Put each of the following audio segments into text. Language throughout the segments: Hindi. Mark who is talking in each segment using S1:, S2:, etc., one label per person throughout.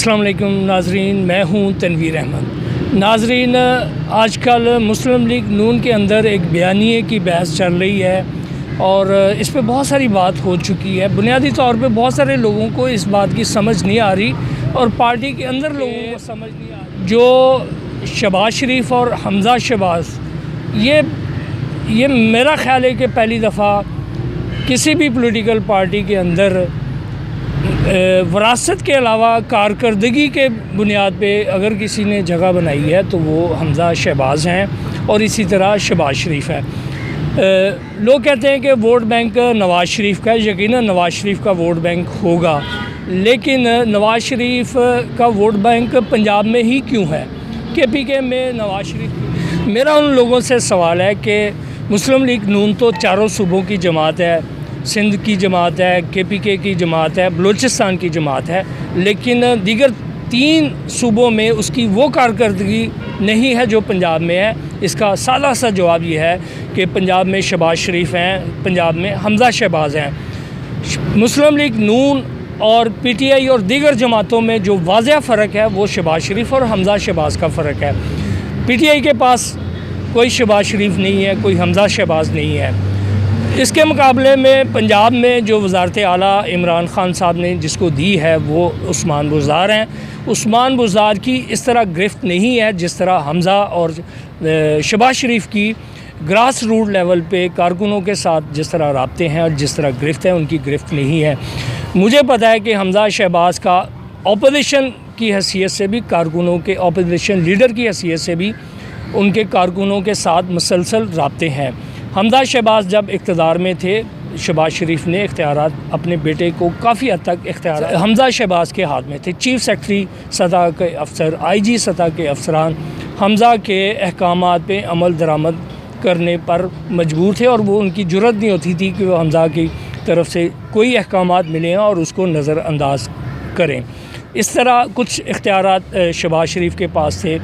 S1: अस्सलाम वालेकुम नाजरीन, मैं हूँ तनवीर अहमद। नाजरीन, आजकल मुस्लिम लीग नून के अंदर एक बयानिए की बहस चल रही है और इस पे बहुत सारी बात हो चुकी है। बुनियादी तौर पे बहुत सारे लोगों को इस बात की समझ नहीं आ रही और पार्टी के अंदर लोगों को समझ नहीं आ रही। जो शहबाज शरीफ और हमज़ा शहबाज, ये मेरा ख्याल है कि पहली दफ़ा किसी भी पॉलिटिकल पार्टी के अंदर वरासत के अलावा कारकर्दगी के बुनियाद पे अगर किसी ने जगह बनाई है तो वो हमज़ा शहबाज हैं और इसी तरह शहबाज शरीफ है। लोग कहते हैं कि वोट बैंक नवाज़ शरीफ का है। यकीनन नवाज़ शरीफ का वोट बैंक होगा, लेकिन नवाज़ शरीफ का वोट बैंक पंजाब में ही क्यों है? KPK में नवाज़ शरीफ। मेरा उन लोगों से सवाल है कि मुस्लिम लीग नून तो चारों सूबों की जमात है, सिंध की जमात है, KPK की जमात है, बलूचिस्तान की जमात है, लेकिन दीगर 3 सूबों में उसकी वो कारकर्दगी नहीं है जो पंजाब में है। इसका सादा सा जवाब ये है कि पंजाब में शहबाज शरीफ हैं, पंजाब में हमज़ा शहबाज हैं। मुस्लिम लीग नून और PTI और दीगर जमातों में जो वाज़ेह फ़र्क है वो शहबाज शरीफ और हमज़ा शहबाज का फ़र्क है। PTI के पास कोई शहबाज शरीफ नहीं है, कोई हमज़ा शहबाज नहीं है। इसके मुकाबले में पंजाब में जो वज़ारत आला इमरान ख़ान साहब ने जिसको दी है वो उस्मान बुज़दार हैं। उस्मान बुज़दार की इस तरह गिरफ्त नहीं है जिस तरह हमज़ा और शहबाज शरीफ की ग्रास रूट लेवल पे कारकुनों के साथ जिस तरह राब्ते हैं और जिस तरह गिरफ्त है, उनकी गिरफ्त नहीं है। मुझे पता है कि हमज़ा शहबाज का अपोजिशन की हैसियत से भी, कारकुनों के अपोजिशन लीडर की हैसियत से भी उनके कारकुनों के साथ मुसलसल राब्ते हैं। हमज़ा शहबाज जब इक़्तिदार में थे, शहबाज शरीफ ने इख्तियारात अपने बेटे को काफ़ी हद तक इख्तियार हमज़ा शहबाज के हाथ में थे। चीफ़ सेक्रेटरी सतह के अफसर, IG सतह के अफसरान हमज़ा के अहकामात पे अमल दरामद करने पर मजबूर थे और वो उनकी जुर्रत नहीं होती थी कि वो हमज़ा की तरफ से कोई अहकामात मिले हैं और उसको नज़रअंदाज करें। इस तरह कुछ इख्तियारात शहबाज शरीफ के पास थे।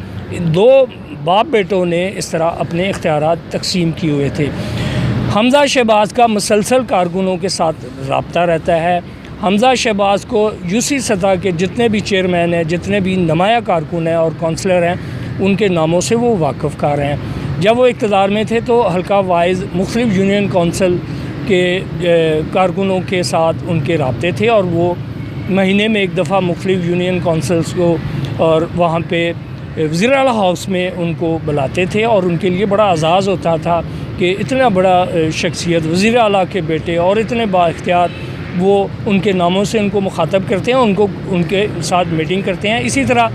S1: 2 बाप बेटों ने इस तरह अपने इख्तियारात तकसीम किए हुए थे। हमज़ा शहबाज का मुसलसल कारकुनों के साथ रब्ता रहता है। हमज़ा शहबाज को UC सतह के जितने भी चेयरमैन हैं, जितने भी नुमाया कारकुन हैं और काउंसलर हैं, उनके नामों से वो वाकिफ़ हैं। जब वो इक़्तिदार में थे तो हल्का वाइज मुख्तलिफ़ यूनियन कौंसल के कारकुनों के साथ उनके रब्ते थे और वो महीने में एक दफ़ा मुख्तलिफ़ यूनियन कौंसल्स को और वहाँ पे वज़ीर आला हाउस में उनको बुलाते थे और उनके लिए बड़ा एज़ाज़ होता था कि इतना बड़ा शख्सियत वज़ीर आला के बेटे और इतने बाइख्तियार, वो उनके नामों से उनको मुखातब करते हैं, उनको उनके साथ मीटिंग करते हैं। इसी तरह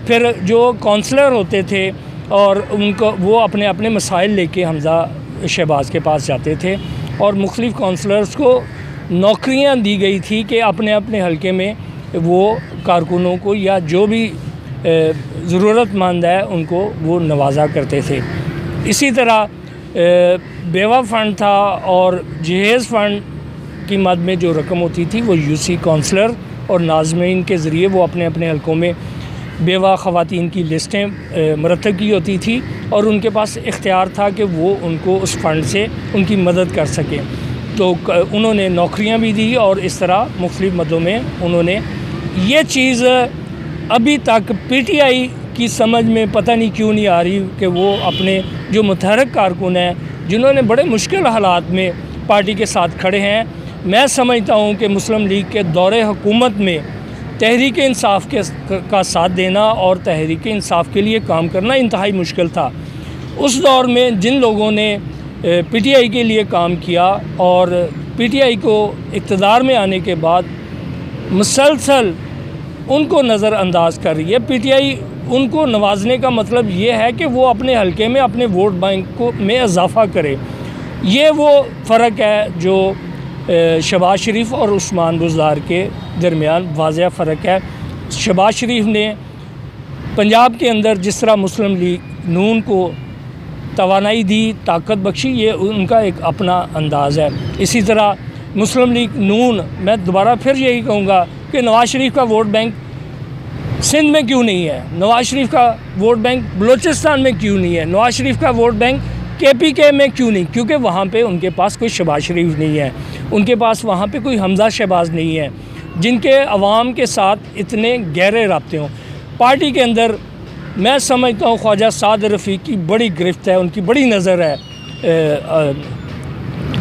S1: फिर जो काउंसलर होते थे और उनको वो अपने अपने मसाइल लेके हमज़ा शहबाज के पास जाते थे और मुख्तलिफ़ काउंसलर्स को नौकरियां दी गई थी कि अपने अपने हलके में वो कारकुनों को या जो भी ज़रूरतमंद है उनको वो नवाजा करते थे। इसी तरह बेवा फ़ंड था और जहेज़ फ़ंड की मद में जो रकम होती थी वो UC काउंसलर और नाज़मीन के ज़रिए वो अपने अपने हलकों में बेवा ख़वातीन की लिस्टें मरतब की होती थी और उनके पास इख्तियार था कि वो उनको उस फ़ंड से उनकी मदद कर सकें। तो उन्होंने नौकरियां भी दी और इस तरह मुख्तलिफ़ मदों में उन्होंने ये चीज़ अभी तक PTI की समझ में पता नहीं क्यों नहीं आ रही कि वो अपने जो मुतहरक कारकुन हैं जिन्होंने बड़े मुश्किल हालात में पार्टी के साथ खड़े हैं। मैं समझता हूँ कि मुस्लिम लीग के दौरे हुकूमत में तहरीक इंसाफ का साथ देना और तहरीक इंसाफ के लिए काम करना इंतहाई मुश्किल था। उस दौर में जिन लोगों ने PTI के लिए काम किया और PTI को इक़्तिदार में आने के बाद मुसलसल उनको नज़रअंदाज कर रही है। PTI उनको नवाजने का मतलब ये है कि वो अपने हलके में अपने वोट बैंक को में इजाफ़ा करे। ये वो फ़र्क है जो शहबाज शरीफ और उस्मान बुज़दार के दरमियान वाज़ेह फ़र्क है। शहबाज शरीफ ने पंजाब के अंदर जिस तरह मुस्लिम लीग नून को तवानाई दी, ताकत बख्शी, ये उनका एक अपना अंदाज़ है। इसी तरह मुस्लिम लीग नून, मैं दोबारा फिर यही कहूँगा कि नवाज़ शरीफ का वोट बैंक सिंध में क्यों नहीं है, नवाज़ शरीफ का वोट बैंक बलूचिस्तान में क्यों नहीं है, नवाज़ शरीफ का वोट बैंक KPK में क्यों नहीं? क्योंकि वहाँ पे उनके पास कोई शहबाज शरीफ नहीं है, उनके पास वहाँ पे कोई हमज़ा शहबाज नहीं है। जिनके अवाम के साथ इतने गहरे राब्ते हों। पार्टी के अंदर मैं समझता हूँ ख्वाजा साद रफ़ीक की बड़ी गिरफ्त है, उनकी बड़ी नज़र है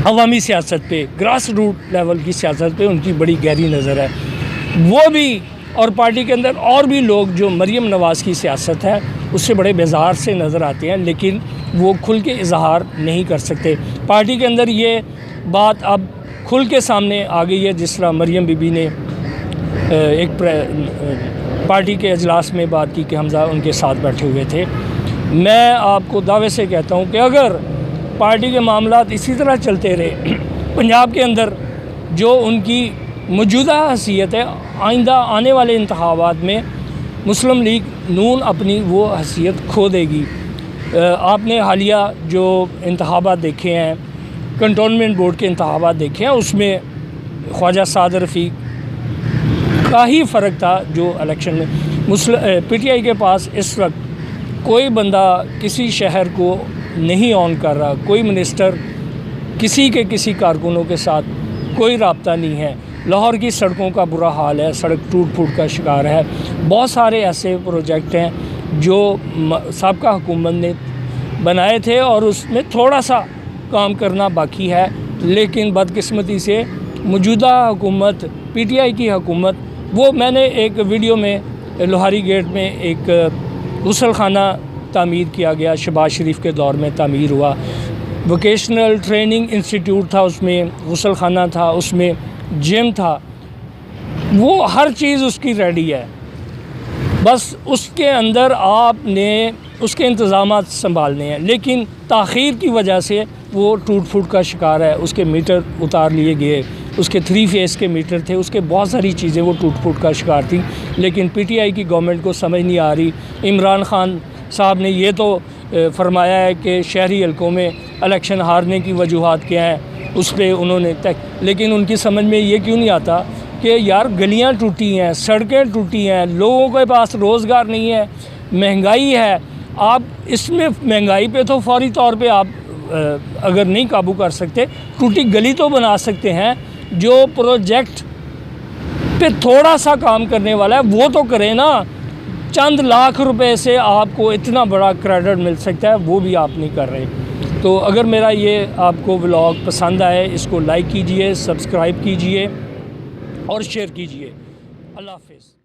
S1: अवामी सियासत पे, ग्रास रूट लेवल की सियासत पे उनकी बड़ी गहरी नज़र है। वो भी और पार्टी के अंदर और भी लोग जो मरीम नवाज़ की सियासत है उससे बड़े बेजार से नज़र आते हैं, लेकिन वो खुल के इजहार नहीं कर सकते। पार्टी के अंदर ये बात अब खुल के सामने आ गई है, जिस तरह मरीम बीबी ने एक पार्टी के अजलास में बात की कि हमजा उनके साथ बैठे हुए थे। मैं आपको दावे से कहता हूँ कि अगर पार्टी के मामलात इसी तरह चलते रहे, पंजाब के अंदर जो उनकी मौजूदा हैसियत है, आइंदा आने वाले इंतखाबात में मुस्लिम लीग नून अपनी वो हैसियत खो देगी। आपने हालिया जो इंतखाबात देखे हैं, कंटोनमेंट बोर्ड के इंतखाबात देखे हैं, उसमें ख्वाजा साद रफ़ीक का ही फ़र्क था जो इलेक्शन में। पीटीआई के पास इस वक्त कोई बंदा किसी शहर को नहीं ऑन कर रहा, कोई मिनिस्टर किसी के किसी कारकुनों के साथ कोई राब्ता नहीं है। लाहौर की सड़कों का बुरा हाल है, सड़क टूट फूट का शिकार है। बहुत सारे ऐसे प्रोजेक्ट हैं जो साबका हुकूमत ने बनाए थे और उसमें थोड़ा सा काम करना बाकी है, लेकिन बदकिस्मती से मौजूदा हुकूमत पीटीआई की हुकूमत, वो मैंने एक वीडियो में लोहारी गेट में एक गुसल खाना तामीर किया गया, शहबाज शरीफ के दौर में तामीर हुआ। वोकेशनल ट्रेनिंग इंस्टीट्यूट था, उसमें गुसल खाना था, उसमें जिम था, वो हर चीज़ उसकी रेडी है। बस उसके अंदर आपने उसके इंतज़ामात संभालने हैं, लेकिन ताख़ीर की वजह से वो टूट फूट का शिकार है। उसके मीटर उतार लिए गए, उसके 3 फेस के मीटर थे, उसके बहुत सारी चीज़ें वो टूट फूट का शिकार थी, लेकिन पीटीआई की गवर्नमेंट को समझ नहीं आ रही। इमरान खान साहब ने ये तो फरमाया है कि शहरी हलकों में इलेक्शन हारने की वजूहात क्या हैं, उस पर उन्होंने तय, लेकिन उनकी समझ में ये क्यों नहीं आता कि यार गलियां टूटी हैं, सड़कें टूटी हैं, लोगों के पास रोज़गार नहीं है, महंगाई है। आप इसमें महंगाई पे तो फौरी तौर पे आप अगर नहीं काबू कर सकते, टूटी गली तो बना सकते हैं। जो प्रोजेक्ट पे थोड़ा सा काम करने वाला है वो तो करें ना। चंद लाख रुपए से आपको इतना बड़ा क्रेडिट मिल सकता है, वो भी आप नहीं कर रहे। तो अगर मेरा ये आपको व्लॉग पसंद आए, इसको लाइक कीजिए, सब्सक्राइब कीजिए और शेयर कीजिए। अल्लाह हाफ़िज़।